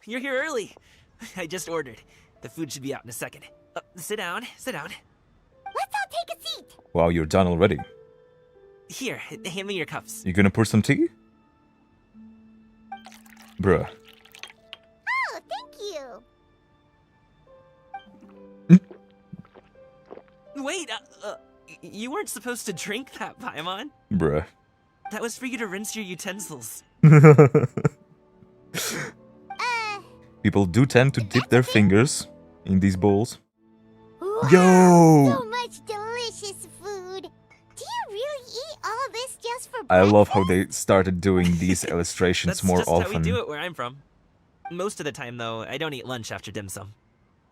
you're here early. I just ordered. The food should be out in a second. Sit down, sit down. Let's all take a seat. Wow, you're done already. Here, hand me your cups. You gonna pour some tea? Bruh. Oh, thank you. Wait, you weren't supposed to drink that, Paimon. Bruh. That was for you to rinse your utensils. People do tend to dip their fingers in these bowls. Wow, Yo! so much delicious food. Do you really eat all this just for I breakfast? love how they started doing these illustrations That's more just often. how we do it where I'm from. Most of the time, though, I don't eat lunch after dim sum.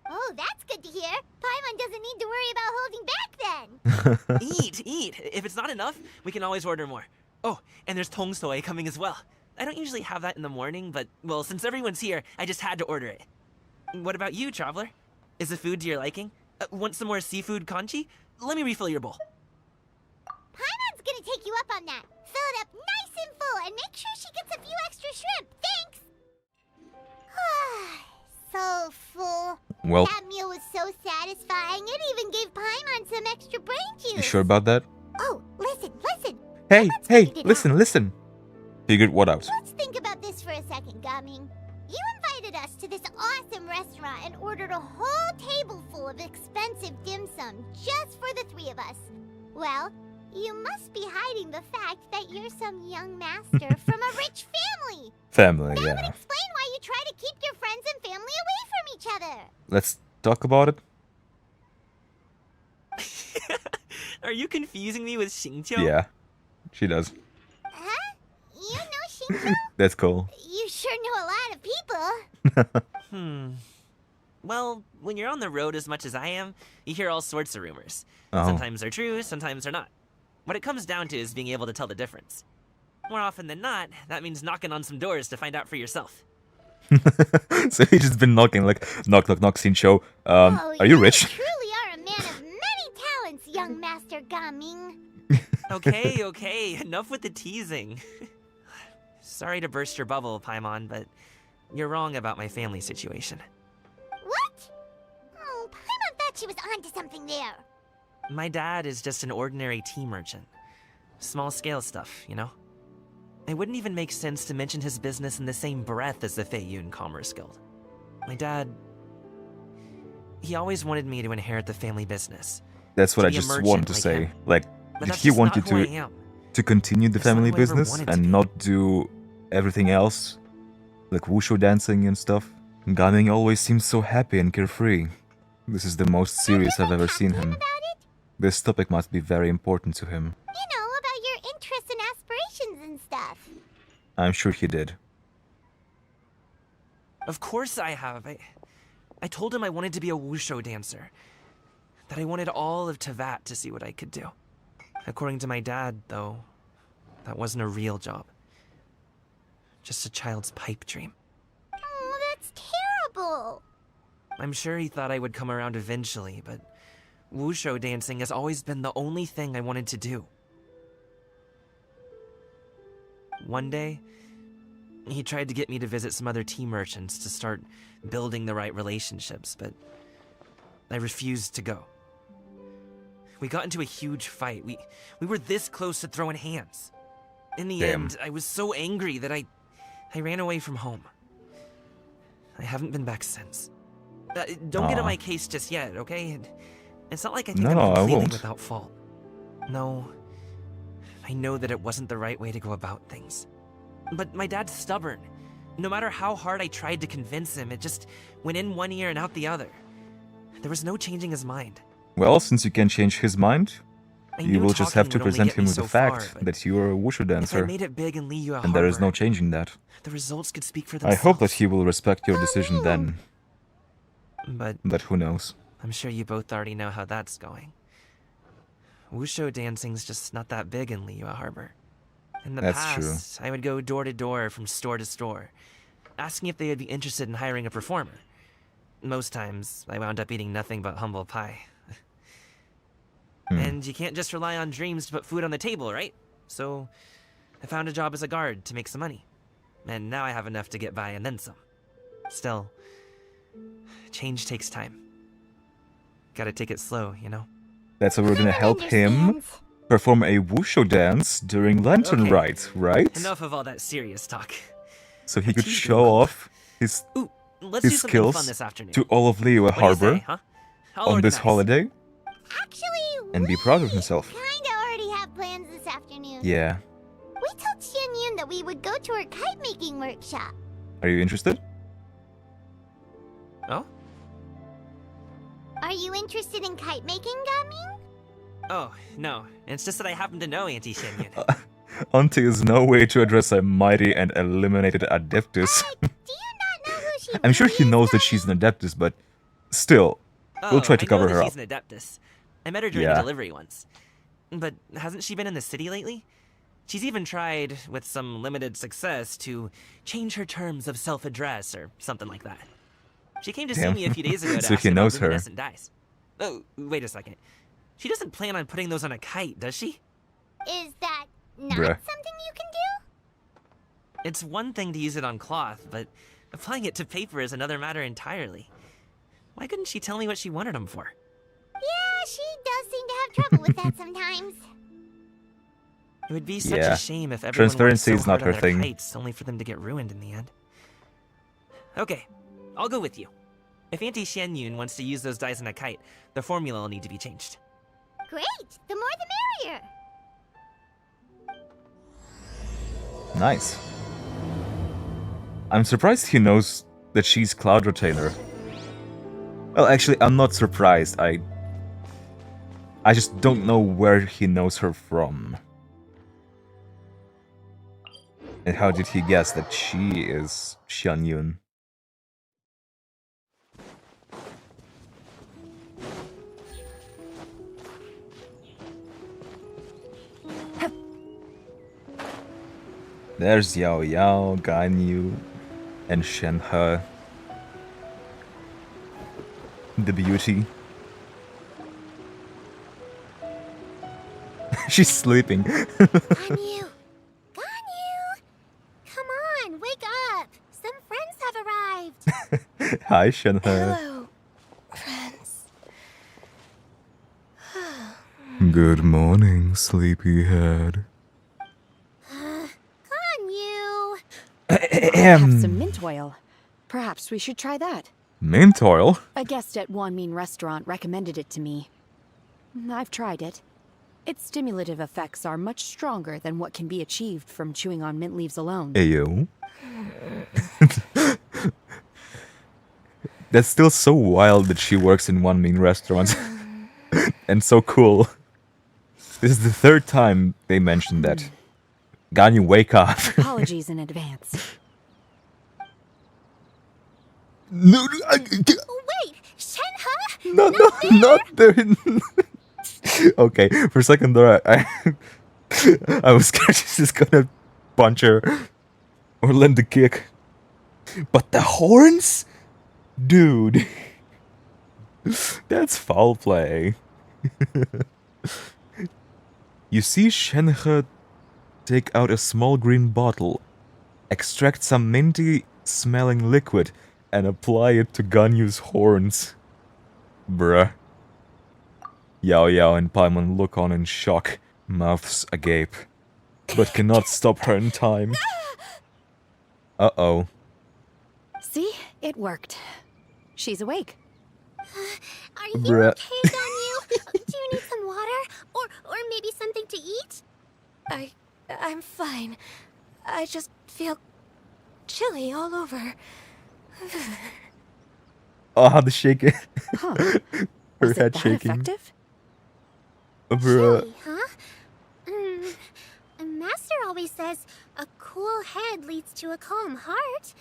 Oh, that's good to hear. Paimon doesn't need to worry about holding back then. Eat. If it's not enough, we can always order more. Oh, and there's tong soy coming as well. I don't usually have that in the morning, but, well, since everyone's here, I just had to order it. What about you, traveler? Is the food to your liking? Want some more seafood kanchi? Let me refill your bowl. Paimon's gonna take you up on that. Fill it up nice and full and make sure she gets a few extra shrimp. Thanks. So full. Well, That meal was so satisfying. It even gave Paimon some extra brain juice. you sure about that? Oh, listen. Hey, Let's hey, figure it listen. Figured what out? Let's think about this for a second, Gaming. You invited us to this awesome restaurant and ordered a whole table full of expensive dim sum just for the three of us. Well, you must be hiding the fact that you're some young master from a rich family. Family, That would yeah. explain why you try to keep your friends and family away from each other. Let's talk about it. Are you confusing me with Xingqiu? Yeah, she does. Huh? You know Shinjo? That's cool. You sure know a lot of people. Well, when you're on the road as much as I am, you hear all sorts of rumors. Oh. Sometimes they're true, sometimes they're not. What it comes down to is being able to tell the difference. More often than not, that means knocking on some doors to find out for yourself. So he's just been knocking, like, knock, Shincho. Oh, Are you rich? Truly are a man of many talents, young Master Gaming. Okay, enough with the teasing. Sorry to burst your bubble, Paimon, but you're wrong about my family situation. What? Oh, Paimon thought she was onto something there. My dad is just an ordinary tea merchant. Small scale stuff, you know? It wouldn't even make sense to mention his business in the same breath as the Feiyun Commerce Guild. My dad... he always wanted me to inherit the family business. That's what To I be a just merchant wanted to like say. him. Like, But did that's he just want you not who I am. to continue the That's not family who I ever business wanted to and be. not do everything else? Like wushu dancing and stuff? Gaming always seems so happy and carefree. This is the most serious I've ever seen him. About it? This topic must be very important to him. You know, about your interests and aspirations and stuff. I'm sure he did. Of course I have. I told him I wanted to be a wushu dancer. That I wanted all of Tevat to see what I could do. According to my dad, though, that wasn't a real job. Just a child's pipe dream. Oh, that's terrible. I'm sure he thought I would come around eventually, but wushu dancing has always been the only thing I wanted to do. One day, he tried to get me to visit some other tea merchants to start building the right relationships, but I refused to go. We got into a huge fight. We were this close to throwing hands. In the Damn. end, I was so angry that I ran away from home. I haven't been back since. Don't get on Aw. my case just yet, okay? It's not like I think No, I'm I completely won't. without fault. No, I know that it wasn't the right way to go about things. But my dad's stubborn. No matter how hard I tried to convince him, it just went in one ear and out the other. There was no changing his mind. Well, since you can change his mind, I you knew will just have talking to would only present get me him with so the fact far, but that you are a wushu if I dancer, made it big in Liyue and there is no Harbor, changing that. the results could speak for I themselves. hope that he will respect your decision then, But who knows. I'm sure you both already know how that's going. Wushu dancing's just not that big in Liyue Harbor. In the That's true. past, I would go door to door from store to store, asking if they would be interested in hiring a performer. Most times, I wound up eating nothing but humble pie. And you can't just rely on dreams to put food on the table, right? So, I found a job as a guard to make some money. And now I have enough to get by and then some. Still, change takes time. Gotta take it slow, you know? That's why we're gonna help him Understands. perform a wushu dance during lanternrite, right? Enough of all that serious talk. So he I could teased show him. off his Ooh, let's do something fun skills this afternoon. to all of Liyue What do you Harbor say, huh? I'll on this organize. holiday Actually, and be proud of himself. kinda already have plans this afternoon. Yeah. We told Xianyun that we would go to her kite making workshop. Are you interested? Oh? Are you interested in kite making, Gaming? Oh, no. It's just that I happen to know Auntie Xianyun. Auntie is no way to address a mighty and eliminated Adeptus. Do you not know who she I'm sure really he is, knows that Gaming? she's an Adeptus, but still, we'll try to cover I know her that up. she's an Adeptus. I met her during Yeah. a delivery once. But hasn't she been in the city lately? She's even tried, with some limited success, to change her terms of self-address or something like that. She came to see Damn. me a few days ago to So ask he about knows her. luminescent dyes. Oh, wait a second. She doesn't plan on putting those on a kite, does she? Is that not Bruh. something you can do? It's one thing to use it on cloth, but applying it to paper is another matter entirely. Why couldn't she tell me what she wanted them for? Yeah, she does seem to have trouble with that sometimes. It would be such Yeah. a shame if everyone worked Transparency so is not hard on her their thing. kites only for them to get ruined in the end. Okay, I'll go with you. If Auntie Xianyun wants to use those dyes on a kite, the formula will need to be changed. Great! The more the merrier! Nice. I'm surprised he knows that she's Cloud Retainer. Well, actually, I'm not surprised. I just don't know where he knows her from. And how did he guess that she is Xianyun? There's Yao Yao, Ganyu, and Shenhe. The beauty. She's sleeping. Ganyu! Ganyu! Come on, wake up! Some friends have arrived! Hi, Shenhe. Hello, friends. Good morning, sleepyhead. Ganyu! I have some mint oil. Perhaps we should try that. Mint oil? A guest at Wanmin restaurant recommended it to me. I've tried it. Its stimulative effects are much stronger than what can be achieved from chewing on mint leaves alone. Ayo. That's still so wild that she works in one mean restaurant. And so cool. This is the third time they mentioned that. Ganyu, wake up. Apologies in advance. No, Wait! Shenhe! not there. Okay, for a second there, I was scared she's just gonna punch her or land a kick. But the horns? Dude. That's foul play. You see Shenhe take out a small green bottle, extract some minty smelling liquid, and apply it to Ganyu's horns. Bruh. Yao Yao and Paimon look on in shock, mouths agape, but cannot stop her in time. Uh-oh. See? It worked. She's awake. Are you Bruh. okay, Ganyu? Do you need some water? Or maybe something to eat? I'm fine. I just feel chilly all over. Oh, the shaking. Huh. Her Was head it that shaking. effective? Bruh. Chilly, huh? Master always says a cool head leads to a calm heart.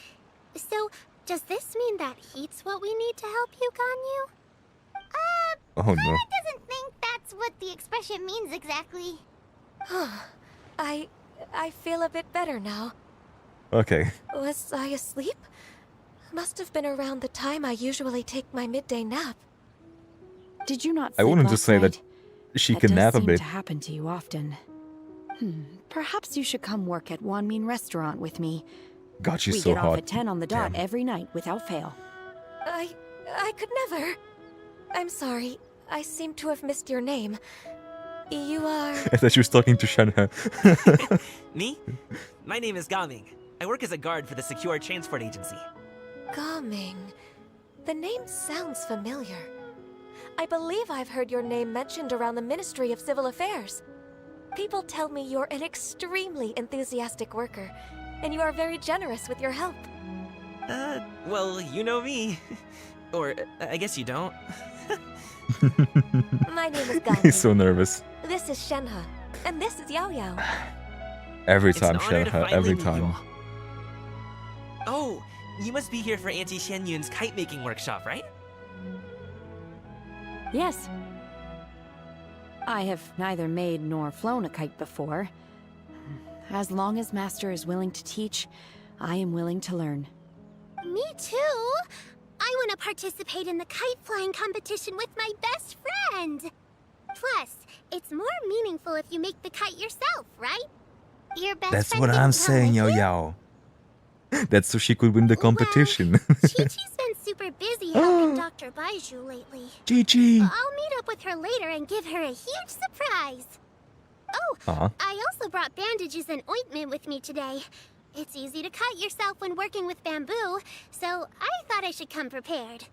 So, does this mean that heat's what we need to help you, Ganyu? Oh no. Paimon doesn't think that's what the expression means exactly. I feel a bit better now. Okay. Was I asleep? Must have been around the time I usually take my midday nap. Did you not I sleep wanted to last say night? that she That can does nap a seem bit. to happen to you often. Perhaps you should come work at Wanmin restaurant with me. God, she's We so get off hot. at 10 on the dot Damn. every night without fail. I could never. I'm sorry. I seem to have missed your name. You are... I thought she was talking to Shenhe. Me? My name is Gaming. I work as a guard for the Secure Transport Agency. Gaming. The name sounds familiar. I believe I've heard your name mentioned around the Ministry of Civil Affairs. People tell me you're an extremely enthusiastic worker, and you are very generous with your help. Well, you know me. Or, I guess you don't. My name is Gaming. He's so nervous. This is Shenhe, and this is Yao Yao. Every It's time, an honor to Shenhe, finally every meet you time. all. Oh, you must be here for Auntie Shen Yun's kite making workshop, right? Yes. I have neither made nor flown a kite before. As long as Master is willing to teach, I am willing to learn. Me too. I want to participate in the kite flying competition with my best friend. Plus, it's more meaningful if you make the kite yourself, right? Your best That's friend what didn't I'm come saying, with Yao you? Yao. That's so she could win the competition. Chi-Chi's been super busy helping Dr. Baiju lately. Gigi! I'll meet up with her later and give her a huge surprise. Oh, I also brought bandages and ointment with me today. It's easy to cut yourself when working with bamboo, so I thought I should come prepared.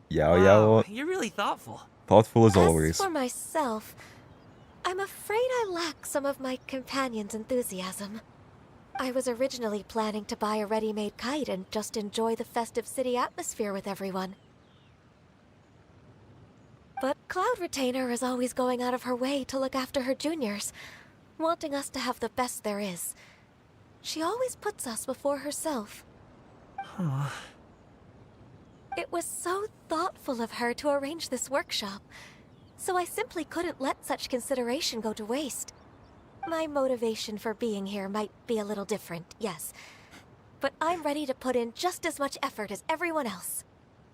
Yao Yao, You're really thoughtful. thoughtful as As always. for myself, I'm afraid I lack some of my companion's enthusiasm. I was originally planning to buy a ready-made kite and just enjoy the festive city atmosphere with everyone. But Cloud Retainer is always going out of her way to look after her juniors, wanting us to have the best there is. She always puts us before herself. It was so thoughtful of her to arrange this workshop, so I simply couldn't let such consideration go to waste. My motivation for being here might be a little different, yes, but I'm ready to put in just as much effort as everyone else.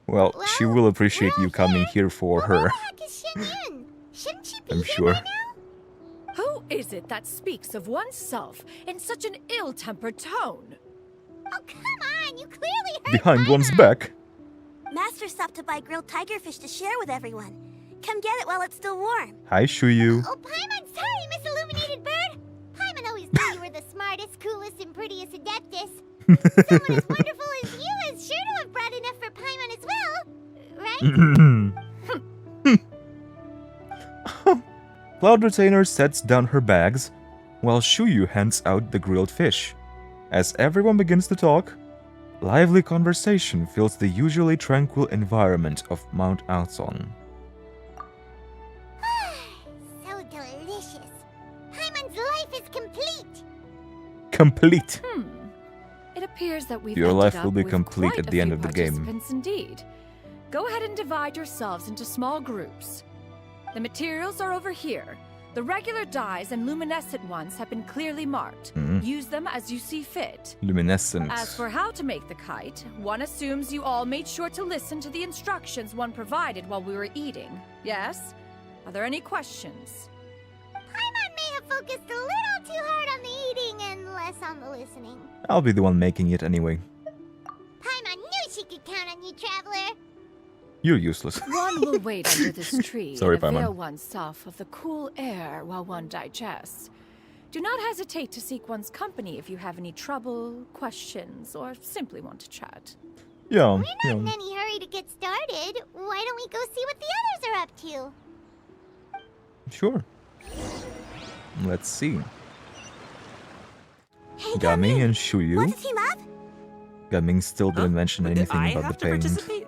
Well, she will appreciate we're you coming here for Well, where her. the heck is Shen Yun? Shouldn't she be I'm here sure. by now? Who is it that speaks of oneself in such an ill-tempered tone? Oh, come on, you clearly heard Behind one's Paimon. back. Master stopped to buy grilled tigerfish to share with everyone. Come get it while it's still warm. Hi, Shuyu. Oh, Paimon, sorry, Miss Illuminated Bird. Paimon always knew you were the smartest, coolest, and prettiest Adeptus. Someone as wonderful as you is sure to have brought enough for Paimon as well, right? Cloud Retainer sets down her bags, while Shuyu hands out the grilled fish. As everyone begins to talk, lively conversation fills the usually tranquil environment of Mount Alzon. So delicious. Paimon's life is complete. Complete! It appears that we've Your ended life up will be with complete quite at a the end few of the game. participants Indeed. Go ahead and divide yourselves into small groups. The materials are over here. The regular dyes and luminescent ones have been clearly marked. Use them as you see fit. Luminescent. As for how to make the kite, one assumes you all made sure to listen to the instructions one provided while we were eating. Yes? Are there any questions? Paimon may have focused a little too hard on the eating and less on the listening. I'll be the one making it anyway. Paimon knew she could count on you, Traveler. You're useless. One will wait under this tree Sorry, and avail Paimon. oneself of the cool air while one digests. Do not hesitate to seek one's company if you have any trouble, questions, or simply want to chat. Yeah, We're not yeah. in any hurry to get started. Why don't we go see what the others are up to? Sure. Let's see. Hey, Gaming and Shuyu. want to team up? Gaming still didn't mention anything I about have the to paint. participate?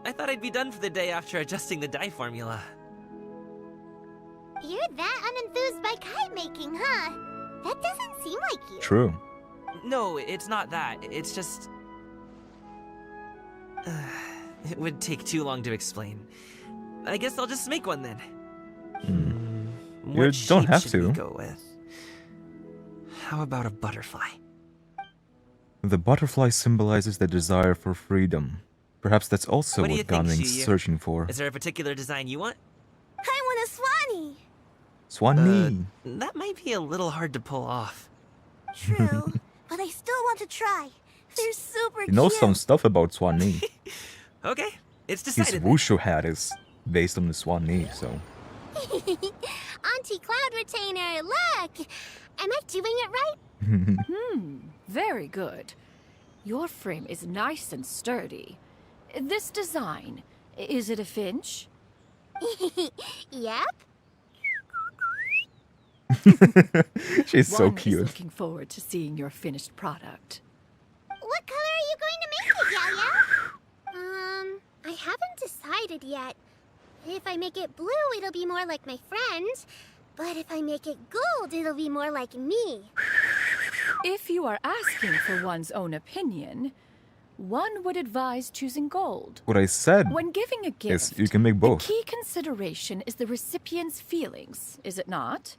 I thought I'd be done for the day after adjusting the dye formula. You're that unenthused by kite making, huh? That doesn't seem like you. True. No, it's not that. It's just... it would take too long to explain. I guess I'll just make one then. You What don't shape have should to. we go with? How about a butterfly? The butterfly symbolizes the desire for freedom. Perhaps that's also What do what you think, Gaming's Shiyu? searching for. Is there a particular design you want? I want a swanee. Swanee. That might be a little hard to pull off. True, but I still want to try. They're super He knows cute. some stuff about Swan knee. Okay, it's His decided. then. Wushu hat is based on the Swan knee, so... Auntie Cloud Retainer, look! Am I doing it right? Very good. Your frame is nice and sturdy. This design, is it a finch? Yep. She's so One is cute. looking forward to seeing your finished product. What color are you going to make it, Yao-Yao? I haven't decided yet. If I make it blue, it'll be more like my friend. But if I make it gold, it'll be more like me. If you are asking for one's own opinion, one would advise choosing gold. What I said When giving a is gift, you can make the both. key consideration is the recipient's feelings, is it not?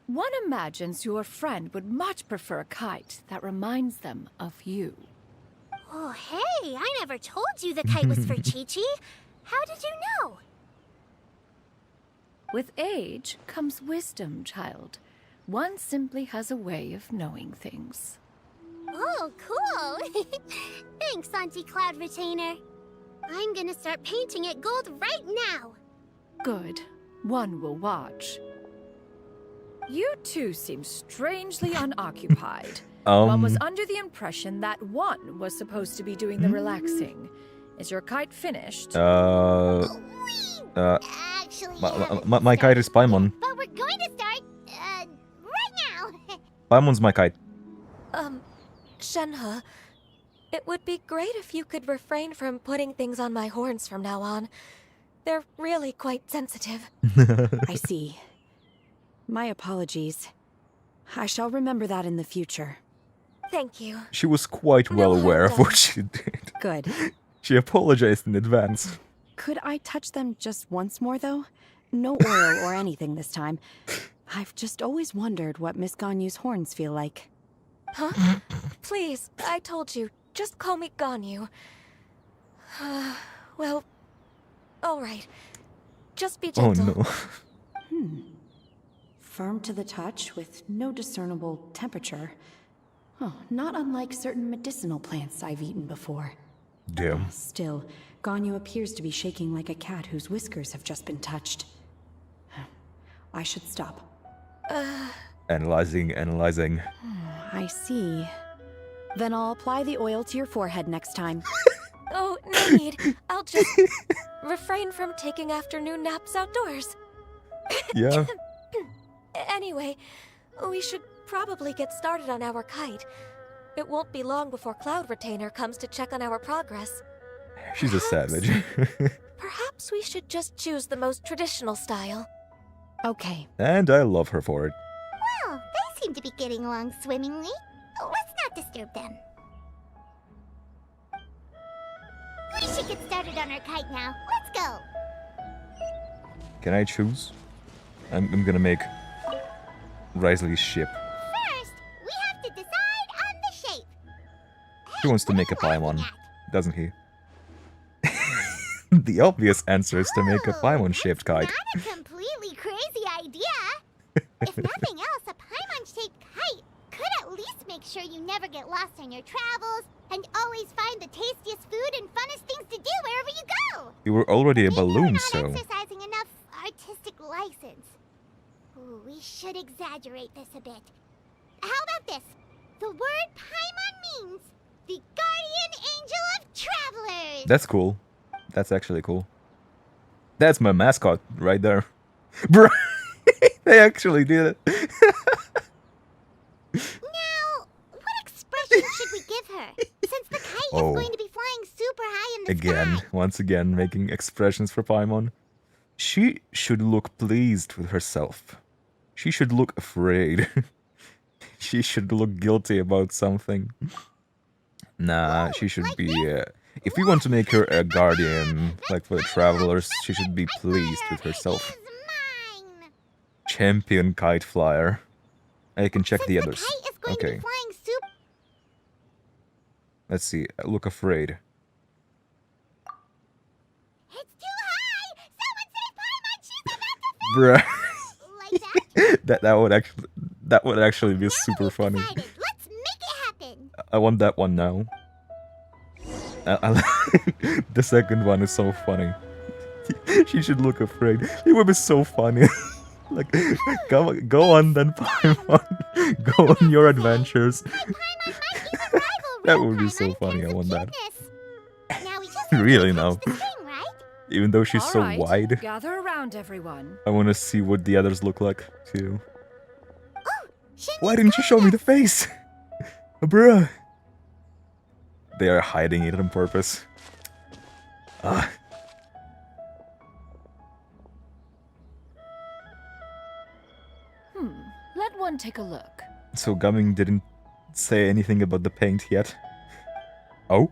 One imagines your friend would much prefer a kite that reminds them of you. Oh, hey, I never told you the kite was for Chi-Chi. How did you know? With age comes wisdom, child. One simply has a way of knowing things. Oh, cool. Thanks, Auntie Cloud Retainer. I'm gonna start painting it gold right now. Good. One will watch. You two seem strangely unoccupied. One was under the impression that one was supposed to be doing the relaxing. Is your kite finished? Actually, my kite is Paimon. But we're going to start, right now. Paimon's my kite. Shenhe, it would be great if you could refrain from putting things on my horns from now on. They're really quite sensitive. I see. My apologies. I shall remember that in the future. Thank you. She was quite well No, aware of hold what she did. Good. She apologized in advance. Could I touch them just once more, though? No oil or anything this time. I've just always wondered what Miss Ganyu's horns feel like. Huh? Please, I told you. Just call me Ganyu. Well, all right. Just be Oh gentle. no. Firm to the touch with no discernible temperature. Oh, not unlike certain medicinal plants I've eaten before. Damn. Still, Ganyu appears to be shaking like a cat whose whiskers have just been touched. I should stop. Analyzing. I see. Then I'll apply the oil to your forehead next time. Oh, no need. I'll just refrain from taking afternoon naps outdoors. Yeah. Anyway, we should probably get started on our kite. It won't be long before Cloud Retainer comes to check on our progress. She's a savage. Perhaps we should just choose the most traditional style. Okay. And I love her for it. Well, they seem to be getting along swimmingly. Let's not disturb them. We should get started on our kite now. Let's go. Can I choose? I'm gonna make Risley's ship. First, we have to decide on the shape. He wants to Hey, make a what are you Paimon, laughing at? doesn't he? The obvious answer is to make a Ooh, Paimon-shaped kite. Not a completely crazy idea. If nothing else, a Paimon-shaped kite could at least make sure you never get lost on your travels and always find the tastiest food and funnest things to do wherever you go. You were already a Maybe we're balloon, not so... exercising enough artistic license. Ooh, we should exaggerate this a bit. How about this? The word Paimon means the guardian angel of travelers. That's cool. That's actually cool. That's my mascot right there. Bro, they actually did it. Now, what expression should we give her? Since the kite Oh. is going to be flying super high in the Again, sky. once again, making expressions for Paimon. She should look pleased with herself. She should look afraid. She should look guilty about something. Nah, she should like be... if we want to make her a guardian, like for the travelers, she should be pleased with herself. Is mine. Champion kite flyer. I can check Since the the others. kite is going to Okay, be flying super. let's see. Look afraid. It's too high. Someone save Paimon. She's about to Bruh. like that. that would actually be Now super we've funny. decided, let's make it happen. I want that one now. The second one is so funny. She should look afraid. It would be so funny. Like, go on then, Paimon. Go on your adventures. That would be so funny. I want that. Now we just Really have now. to catch the thing, right? Even though she's All so right, wide, Gather around, everyone. I want to see what the others look like too. Oh, Why didn't you show me the face? Bruh. They are hiding it on purpose. Ah. Let one take a look. So Gumming didn't say anything about the paint yet. Oh?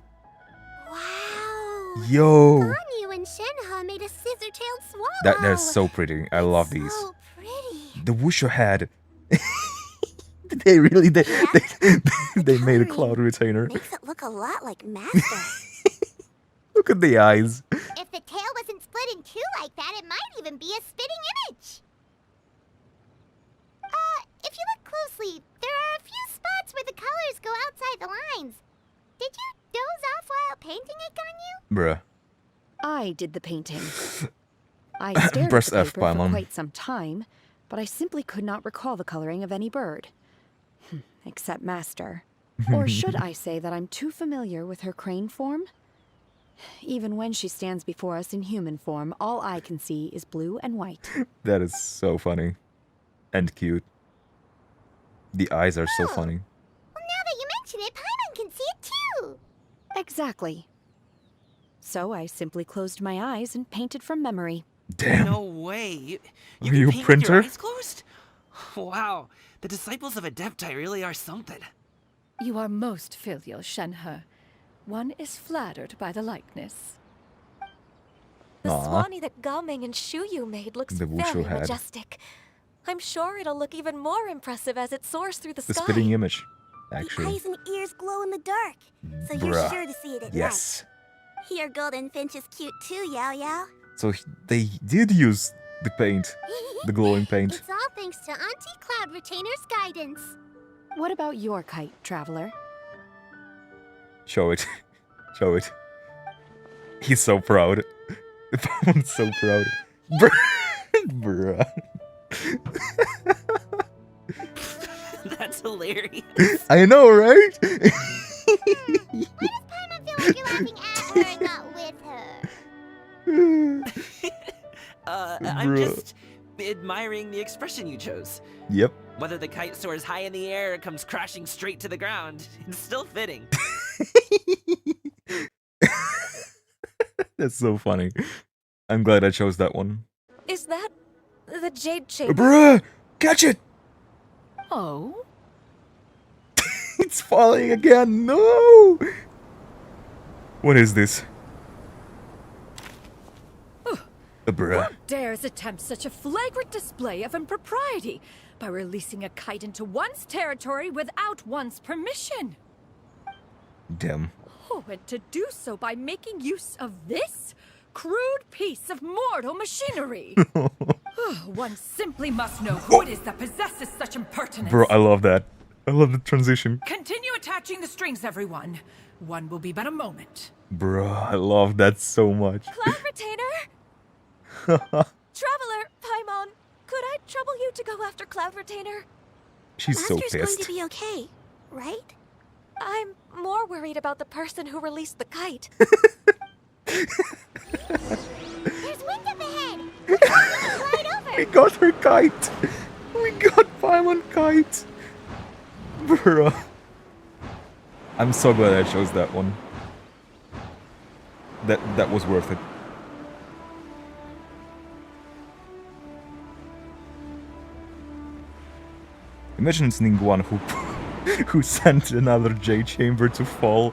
Wow. Yo! Ganyu and Shenhe made a scissor-tailed swallow. That's so pretty. I love these. So pretty. The Wushu head. They really they made a cloud retainer. Makes it look a lot like Master. Look at the eyes. If the tail wasn't split in two like that, it might even be a spitting image. If you look closely, there are a few spots where the colors go outside the lines. Did you doze off while painting it, Ganyu? Bruh. I did the painting. I stared Press at the F, paper for Paimon. quite some time, but I simply could not recall the coloring of any bird. Except Master. Or should I say that I'm too familiar with her crane form? Even when she stands before us in human form, all I can see is blue and white. That is so funny. And cute. The eyes are so funny. Well, now that you mention it, Paimon can see it too. Exactly. So I simply closed my eyes and painted from memory. Damn. No way. You Are can you a paint with printer? your eyes closed? Wow. The disciples of Adepti really are something. You are most filial, Shenhe. One is flattered by the likeness. The Aw. Swanee that Gaming and Shuyu made looks The Wushu very head. majestic. I'm sure it'll look even more impressive as it soars through the The sky. spitting image, The actually. eyes and ears glow in the dark, so you're Bruh. sure to see it at Yes. night. Your golden finch is cute too, Yao Yao. So they did use the paint, the glowing paint. It's all thanks to Auntie Cloud Retainer's guidance. What about your kite, Traveler? Show it. Show it. He's so proud. I'm so proud. Bruh. That's hilarious. I know, right? Why does Paimon feel like you're laughing at her and not with her? I'm Bruh. just admiring the expression you chose. Yep. Whether the kite soars high in the air or comes crashing straight to the ground, it's still fitting. That's so funny. I'm glad I chose that one. Is that the Jade Chamber? Bruh! Catch it! Oh? It's falling again! No! What is this? Bruh. Who dares attempt such a flagrant display of impropriety by releasing a kite into one's territory without one's permission? Damn. Oh, and to do so by making use of this crude piece of mortal machinery. One simply must know who it is that possesses such impertinence. Bro, I love that. I love the transition. Continue attaching the strings, everyone. One will be but a moment. Bro, I love that so much. Cloud Retainer? Traveler, Paimon, could I trouble you to go after Cloud Retainer? She's so Master's going pissed. to be okay, right? I'm more worried about the person who released the kite. There's wind up ahead. Right over. We got her kite! We got Paimon kite! Bruh. I'm so glad I chose that one. That was worth it. Imagine it's Ningguan who sent another J chamber to fall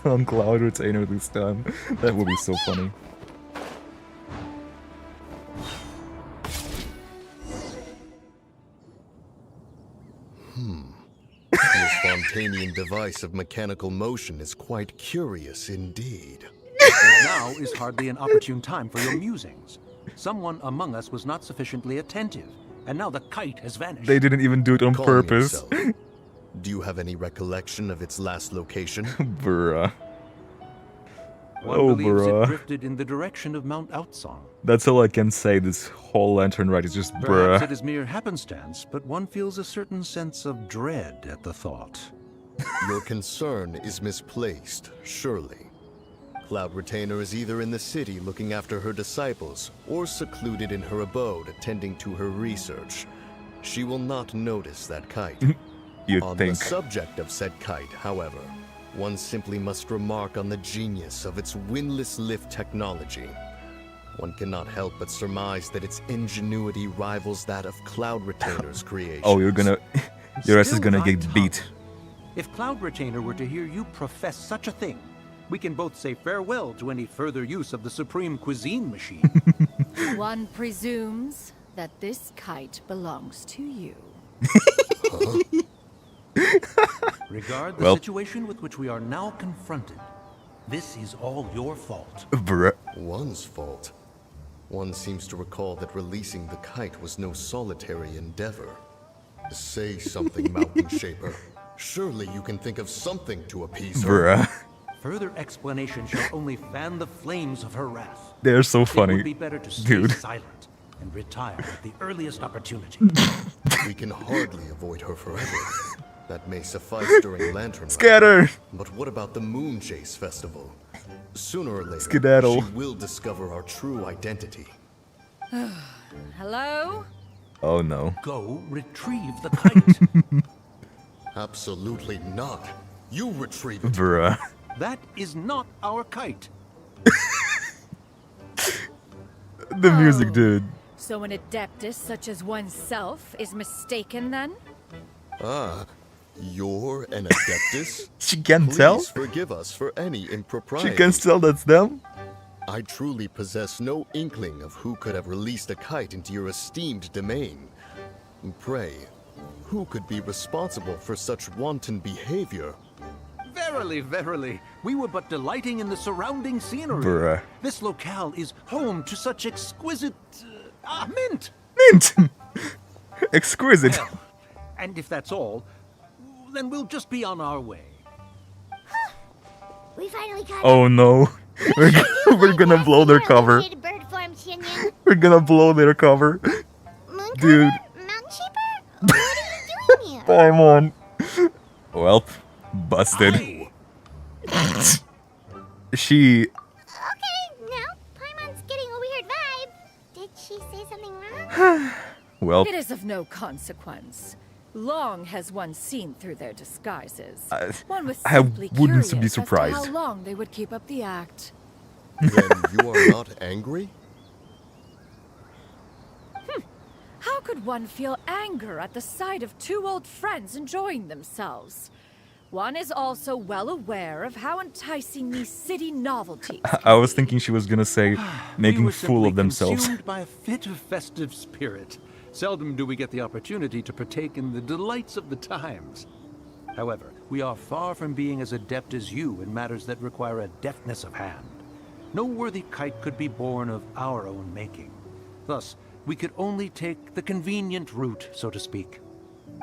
on Cloud Retainer this time. That would be so funny. Your Spontanean device of mechanical motion is quite curious indeed. Now is hardly an opportune time for your musings. Someone among us was not sufficiently attentive, and now the kite has vanished. They didn't even do it on Calm purpose. yourself. Do you have any recollection of its last location? Bruh. One Oh, believes bruh. it drifted in the direction of Mount Outsong. That's all I can say. This whole lantern rite is just Perhaps bruh. it is mere happenstance, but one feels a certain sense of dread at the thought. Your concern is misplaced, surely. Cloud Retainer is either in the city looking after her disciples, or secluded in her abode attending to her research. She will not notice that kite. You'd On think. the subject of said kite, however, one simply must remark on the genius of its windless lift technology. One cannot help but surmise that its ingenuity rivals that of Cloud Retainer's creation. Oh, you're gonna... Your ass is Still gonna thy get tongue. beat. If Cloud Retainer were to hear you profess such a thing, we can both say farewell to any further use of the supreme cuisine machine. One presumes that this kite belongs to you. Regard the Well. situation with which we are now confronted. This is all your fault. Bruh. One's fault. One seems to recall that releasing the kite was no solitary endeavor. Say something, Mountain Shaper. Surely you can think of something to appease her. Bruh. Further explanation shall only fan the flames of her wrath. They're so It funny. would be better to stay Dude. silent and retire at the earliest opportunity. We can hardly avoid her forever. That may suffice during Lantern Rite. Scatter! But what about the Moon Chase Festival? Sooner or later, Skedaddle. she will discover our true identity. Hello? Oh no. Go retrieve the kite. Absolutely not. You retrieve it. Bruh. That is not our kite. The music, Oh. dude. So an adeptus such as oneself is mistaken then? Ah, you're an adeptus? She can Please tell? forgive us for any impropriety. She can tell that's them? I truly possess no inkling of who could have released a kite into your esteemed domain. Pray, who could be responsible for such wanton behavior? Verily, verily, we were but delighting in the surrounding scenery. Bruh. This locale is home to such exquisite mint. Mint! Exquisite. Hell. And if that's all, then we'll just be on our way. We finally caught Oh no. We're gonna blow their cover. Bird form, Shinyan. We're gonna blow their cover. Moon Dude. cover? Mountain Sheeper? What are you doing here? Paimon. Welp. Busted. Ow. She... Okay, now Paimon's getting a weird vibe. Did she say something wrong? Well, It is of no consequence. Long has one seen through their disguises. One was I simply wouldn't curious be as to surprised. how long they would keep up the act. Then you are not angry? How could one feel anger at the sight of two old friends enjoying themselves? One is also well aware of how enticing these city novelties I was thinking she was gonna say We making were fool simply of themselves. consumed by a fit of festive spirit. Seldom do we get the opportunity to partake in the delights of the times. However, we are far from being as adept as you in matters that require a deftness of hand. No worthy kite could be born of our own making. Thus, we could only take the convenient route, so to speak.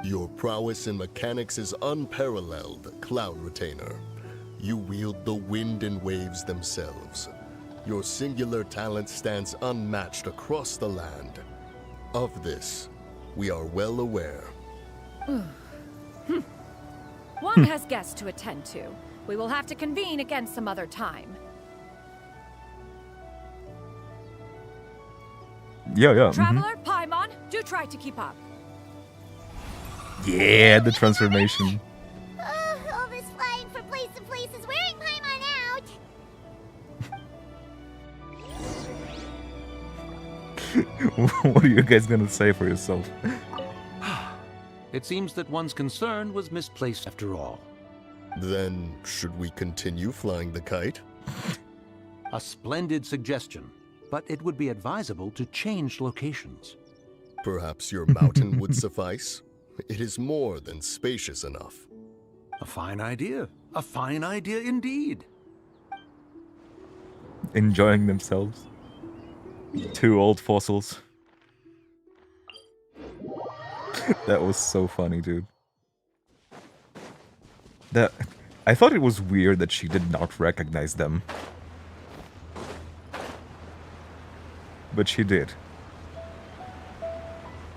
Your prowess in mechanics is unparalleled, Cloud Retainer. You wield the wind and waves themselves. Your singular talent stands unmatched across the land. Of this, we are well aware. One has guests to attend to. We will have to convene again some other time. Yeah. mhm. Traveler, Paimon, do try to keep up. Yeah, the transformation. All this flying from place to place is wearing Paimon out. What are you guys gonna say for yourself? It seems that one's concern was misplaced after all. Then, should we continue flying the kite? A splendid suggestion, but it would be advisable to change locations. Perhaps your mountain would suffice? It is more than spacious enough. A fine idea. A fine idea indeed. Enjoying themselves. Two old fossils. That was so funny, dude. I thought it was weird that she did not recognize them. but she did.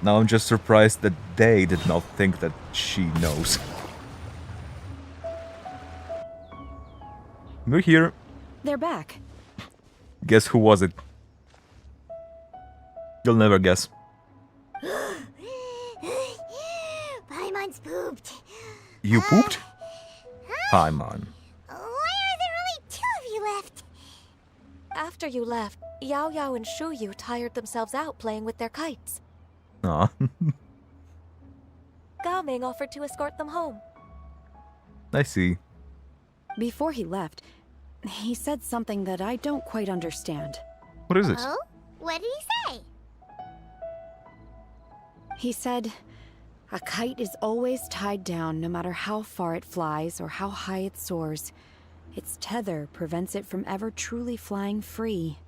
Now I'm just surprised that they did not think that she knows. We're here. They're back. Guess who was it? You'll never guess. Paimon's pooped. You pooped? Paimon. Why are there only 2 of you left? After you left, Yao Yao and Shu Yu tired themselves out playing with their kites. Aw. Gao Ming offered to escort them home. I see. Before he left, he said something that I don't quite understand. What is it? Oh? What did he say? He said, a kite is always tied down no matter how far it flies or how high it soars. Its tether prevents it from ever truly flying free.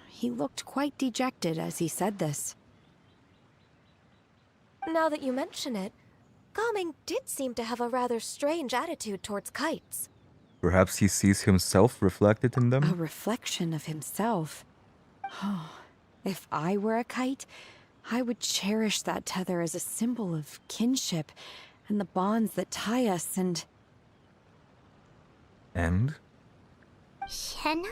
He looked quite dejected as he said this. Now that you mention it, Gao Ming did seem to have a rather strange attitude towards kites. Perhaps he sees himself reflected in A them? reflection of himself. If I were a kite, I would cherish that tether as a symbol of kinship and the bonds that tie us and... And? Shenhe?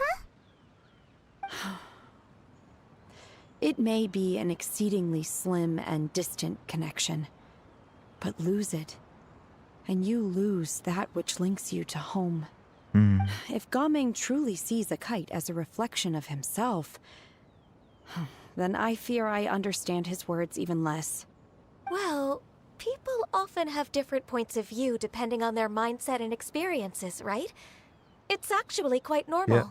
It may be an exceedingly slim and distant connection, but lose it, and you lose that which links you to home. If Gao Ming truly sees a kite as a reflection of himself, then I fear I understand his words even less. Well, people often have different points of view depending on their mindset and experiences, right? It's actually quite normal. Yeah.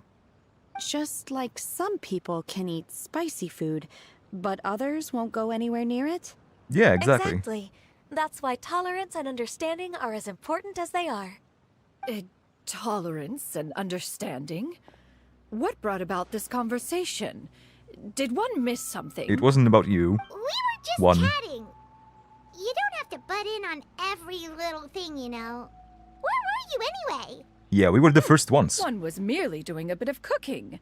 Just like some people can eat spicy food, but others won't go anywhere near it? Yeah, exactly. Exactly. That's why tolerance and understanding are as important as they are. Tolerance and understanding? What brought about this conversation? Did one miss something? It wasn't about you. We were just One. chatting. You don't have to butt in on every little thing, you know. Where were you anyway? Yeah, we were the first ones. One was merely doing a bit of cooking.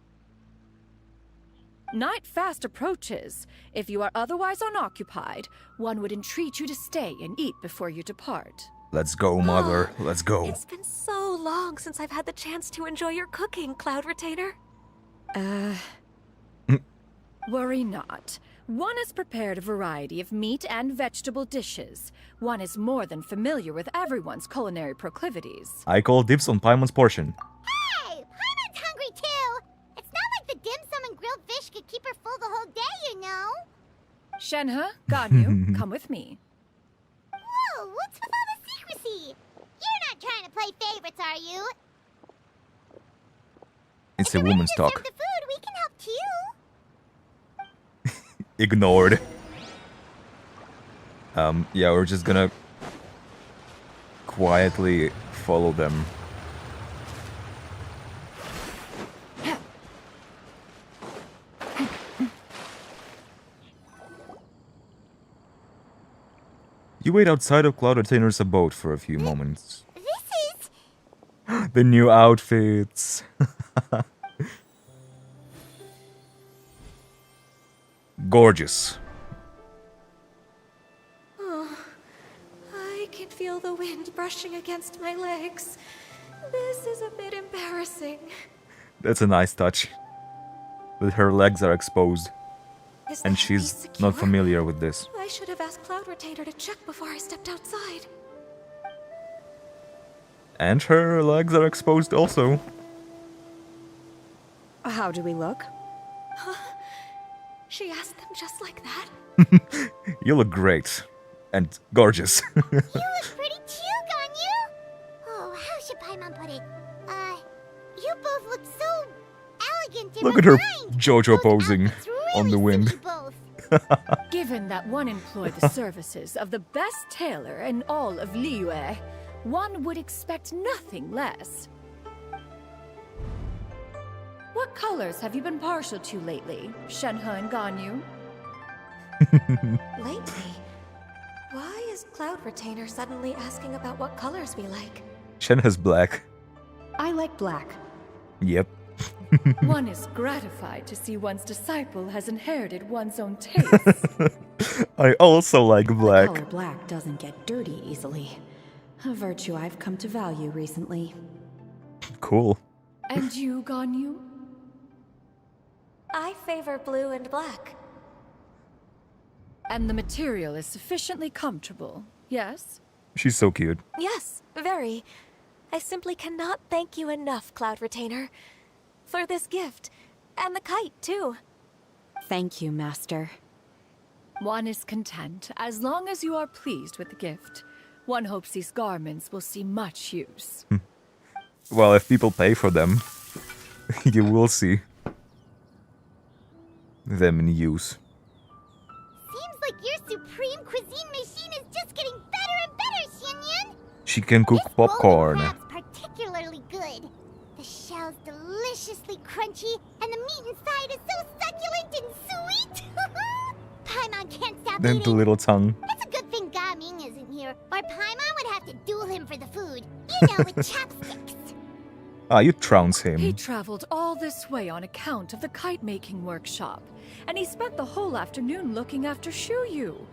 Night fast approaches. If you are otherwise unoccupied, one would entreat you to stay and eat before you depart. Let's go, mother. Let's go. It's been so long since I've had the chance to enjoy your cooking, Cloud Retainer. Worry not. One has prepared a variety of meat and vegetable dishes. One is more than familiar with everyone's culinary proclivities. I call dibs on Paimon's portion. Hey, Paimon's hungry too. It's not like the dim sum and grilled fish could keep her full the whole day, you know. Shenhe, Ganyu, come with me. Whoa, what's with all the secrecy? You're not trying to play favorites, are you? It's If a you're ready woman's to serve talk. the food, we can help too. Ignored. Yeah, we're just gonna quietly follow them. You wait outside of Cloud Retainer's abode for a few moments. This is... The new outfits. Gorgeous. I can feel the wind brushing against my legs. This is a bit embarrassing. That's a nice touch. But her legs are exposed, Is and the she's headpiece not secure? familiar with this. I should have asked Cloud Retainer to check before I stepped outside. And her legs are exposed also. How do we look? She asked them just like that? You look great. And gorgeous. You look pretty too, Ganyu. Oh, how should Paimon put it? You both look so elegant and Look at her refined. JoJo Those posing outfits really on the suit wind. you both. Given that one employed the services of the best tailor in all of Liyue, one would expect nothing less. What colors have you been partial to lately, Shenhe and Ganyu? Lately? Why is Cloud Retainer suddenly asking about what colors we like? Shen has black. I like black. Yep. One is gratified to see one's disciple has inherited one's own taste. I also like The black. color black doesn't get dirty easily. A virtue I've come to value recently. Cool. And you, Ganyu? I favor blue and black. And the material is sufficiently comfortable, yes? She's so cute. Yes, very. I simply cannot thank you enough, Cloud Retainer, for this gift. And the kite, too. Thank you, Master. One is content, as long as you are pleased with the gift. One hopes these garments will see much use. Well, if people pay for them, you will see them in use. Seems like your supreme cuisine machine is just getting better and better, Xinyun. She can cook This roll of popcorn. crab's particularly good. The shell's deliciously crunchy, and the meat inside is so succulent and sweet. Paimon can't stop Then the eating. little tongue. It's a good thing Gaming isn't here, or Paimon would have to duel him for the food. You know, with chopsticks. Ah, you trounce He him. traveled all this way on account of the kite-making workshop, and he spent the whole afternoon looking after Shuyu.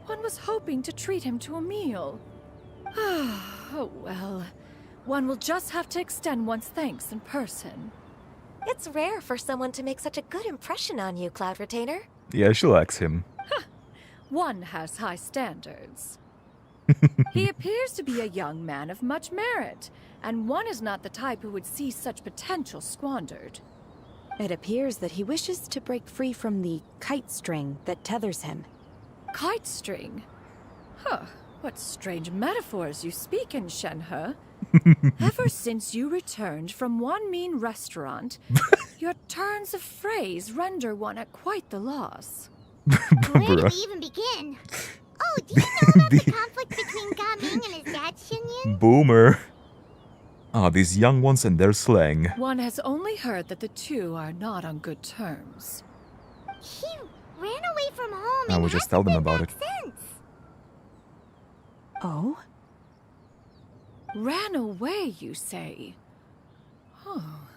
One was hoping to treat him to a meal. Oh well. One will just have to extend one's thanks in person. It's rare for someone to make such a good impression on you, Cloud Retainer. Yeah, she likes him. One has high standards. He appears to be a young man of much merit, and one is not the type who would see such potential squandered. It appears that he wishes to break free from the kite string that tethers him. Kite string? Huh, what strange metaphors you speak in, Shenhe. Ever since you returned from one mean restaurant, your turns of phrase render one at quite the loss. Where do Bruh. we even begin? Oh, do you know about the conflict between Gaming and his dad, Xinyun? Boomer. Ah, these young ones and their slang. One has only heard that the two are not on good terms. He ran away from home I and would just hasn't tell them been about back it. since. Oh? Ran away, you say? Oh.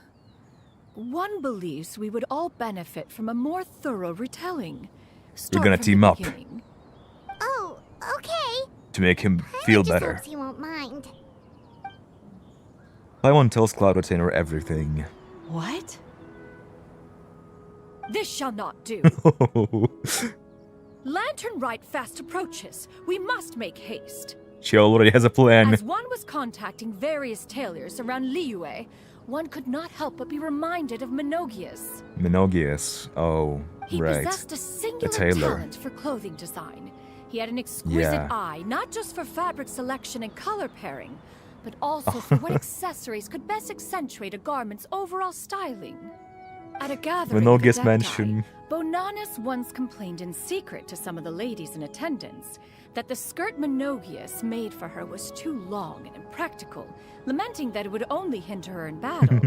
One believes we would all benefit from a more thorough retelling. Start gonna from team the up. beginning. Oh, okay. To make him I feel just better. hopes he won't mind. Paimon tells Cloud Retainer everything. What? This shall not do. Lanternrite fast approaches. We must make haste. She already has a plan. As one was contacting various tailors around Liyue, one could not help but be reminded of Menogius. Menogius. Oh, He right. possessed a singular tailor. talent for clothing design. He had an exquisite Yeah. eye, not just for fabric selection and color pairing, but also for what accessories could best accentuate a garment's overall styling. At a gathering of Menogius Adepti, Mansion. Bonanis once complained in secret to some of the ladies in attendance that the skirt Menogius made for her was too long and impractical, lamenting that it would only hinder her in battle.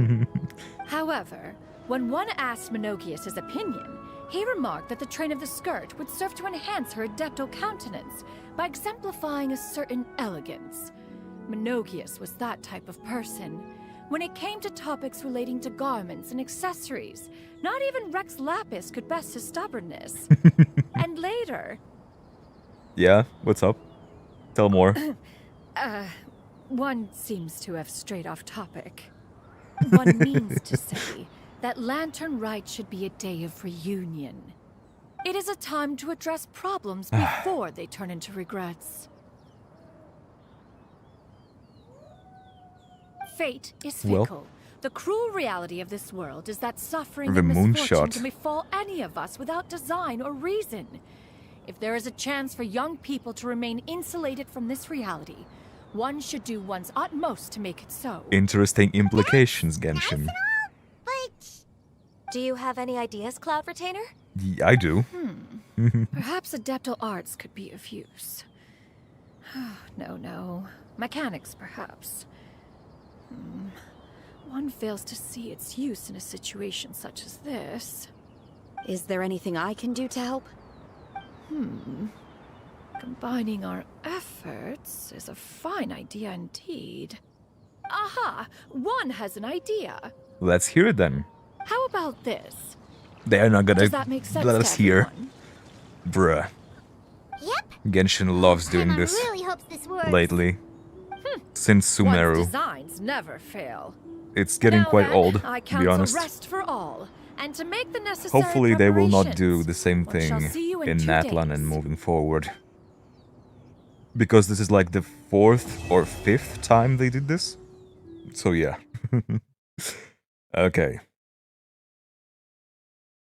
However, when one asked Menogius his opinion, he remarked that the train of the skirt would serve to enhance her adepto countenance by exemplifying a certain elegance. Menogius was that type of person. When it came to topics relating to garments and accessories, not even Rex Lapis could best his stubbornness. And later, Yeah, what's up? Tell more. one seems to have strayed off topic. One means to say that Lanternrite should be a day of reunion. It is a time to address problems before they turn into regrets. Fate is Well. fickle. The cruel reality of this world is that suffering The and misfortune moonshot. can befall any of us without design or reason. If there is a chance for young people to remain insulated from this reality, one should do one's utmost to make it so. Interesting implications, Genshin. But Do you have any ideas, Cloud Retainer? Yeah, I do. Perhaps adeptal arts could be of use. No. Mechanics, perhaps. One fails to see its use in a situation such as this. Is there anything I can do to help? Combining our efforts is a fine idea indeed. Aha! One has an idea. Let's hear it then. about this? They're not gonna Does that make sense let to us hear. everyone? Bruh. Yep. Genshin loves doing Paimon this really hopes this works. lately. Since One's Sumeru. designs never fail. It's getting Now quite then, old, I to be honest. rest for all, and to make the necessary Hopefully they will not do preparations. the same We shall thing see you in 2 Natlan days. and moving forward. Because this is like the 4th or 5th time they did this. So yeah. Okay.